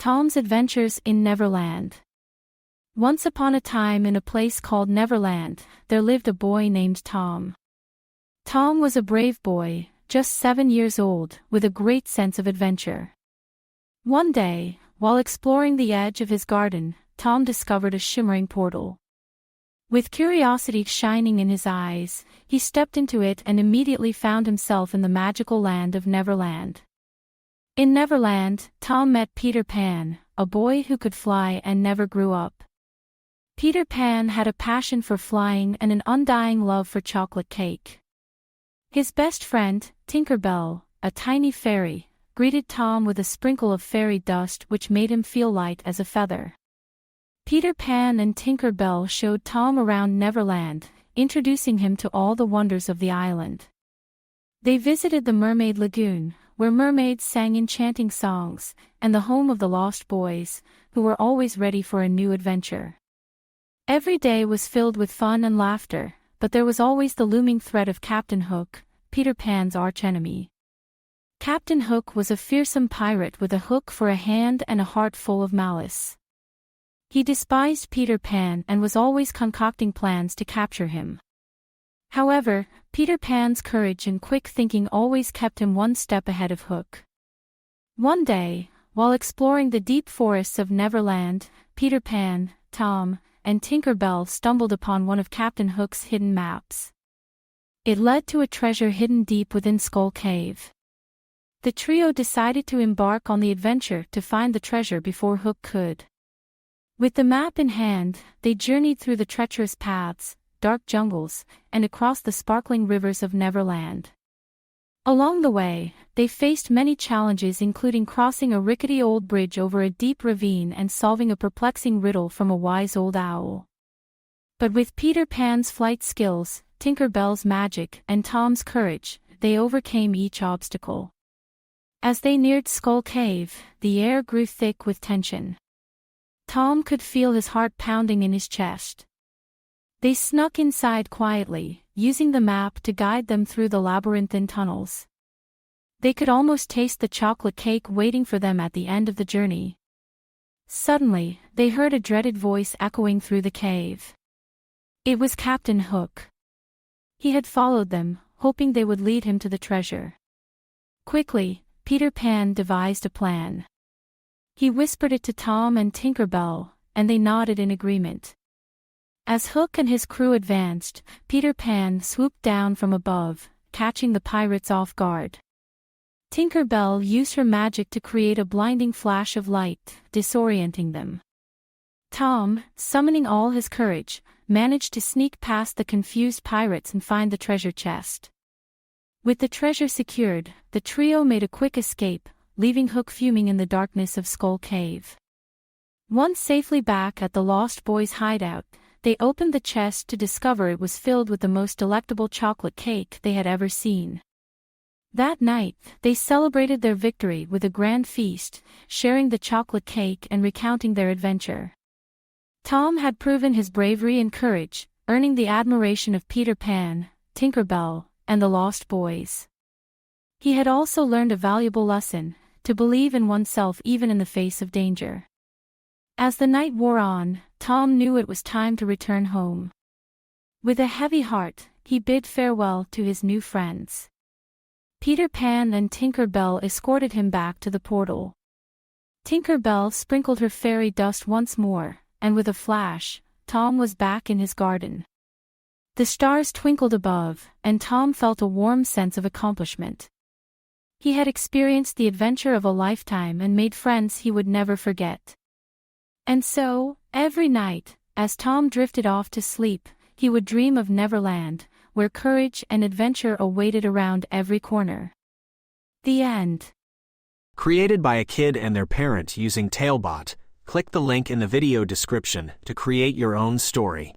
Tom's Adventures in Neverland. Once upon a time in a place called Neverland, there lived a boy named Tom. Tom was a brave boy, just 7 years old, with a great sense of adventure. One day, while exploring the edge of his garden, Tom discovered a shimmering portal. With curiosity shining in his eyes, he stepped into it and immediately found himself in the magical land of Neverland. In Neverland, Tom met Peter Pan, a boy who could fly and never grew up. Peter Pan had a passion for flying and an undying love for chocolate cake. His best friend, Tinkerbell, a tiny fairy, greeted Tom with a sprinkle of fairy dust which made him feel light as a feather. Peter Pan and Tinkerbell showed Tom around Neverland, introducing him to all the wonders of the island. They visited the Mermaid Lagoon, where mermaids sang enchanting songs, and the home of the Lost Boys, who were always ready for a new adventure. Every day was filled with fun and laughter, but there was always the looming threat of Captain Hook, Peter Pan's archenemy. Captain Hook was a fearsome pirate with a hook for a hand and a heart full of malice. He despised Peter Pan and was always concocting plans to capture him. However, Peter Pan's courage and quick thinking always kept him one step ahead of Hook. One day, while exploring the deep forests of Neverland, Peter Pan, Tom, and Tinkerbell stumbled upon one of Captain Hook's hidden maps. It led to a treasure hidden deep within Skull Cave. The trio decided to embark on the adventure to find the treasure before Hook could. With the map in hand, they journeyed through the treacherous paths, dark jungles, and across the sparkling rivers of Neverland. Along the way, they faced many challenges, including crossing a rickety old bridge over a deep ravine and solving a perplexing riddle from a wise old owl. But with Peter Pan's flight skills, Tinkerbell's magic, and Tom's courage, they overcame each obstacle. As they neared Skull Cave, the air grew thick with tension. Tom could feel his heart pounding in his chest. They snuck inside quietly, using the map to guide them through the labyrinthine tunnels. They could almost taste the chocolate cake waiting for them at the end of the journey. Suddenly, they heard a dreaded voice echoing through the cave. It was Captain Hook. He had followed them, hoping they would lead him to the treasure. Quickly, Peter Pan devised a plan. He whispered it to Tom and Tinkerbell, and they nodded in agreement. As Hook and his crew advanced, Peter Pan swooped down from above, catching the pirates off guard. Tinkerbell used her magic to create a blinding flash of light, disorienting them. Tom, summoning all his courage, managed to sneak past the confused pirates and find the treasure chest. With the treasure secured, the trio made a quick escape, leaving Hook fuming in the darkness of Skull Cave. Once safely back at the Lost Boys' hideout, they opened the chest to discover it was filled with the most delectable chocolate cake they had ever seen. That night, they celebrated their victory with a grand feast, sharing the chocolate cake and recounting their adventure. Tom had proven his bravery and courage, earning the admiration of Peter Pan, Tinkerbell, and the Lost Boys. He had also learned a valuable lesson, to believe in oneself even in the face of danger. As the night wore on, Tom knew it was time to return home. With a heavy heart, he bid farewell to his new friends. Peter Pan and Tinkerbell escorted him back to the portal. Tinkerbell sprinkled her fairy dust once more, and with a flash, Tom was back in his garden. The stars twinkled above, and Tom felt a warm sense of accomplishment. He had experienced the adventure of a lifetime and made friends he would never forget. And so, every night, as Tom drifted off to sleep, he would dream of Neverland, where courage and adventure awaited around every corner. The end. Created by a kid and their parent using Talebot, click the link in the video description to create your own story.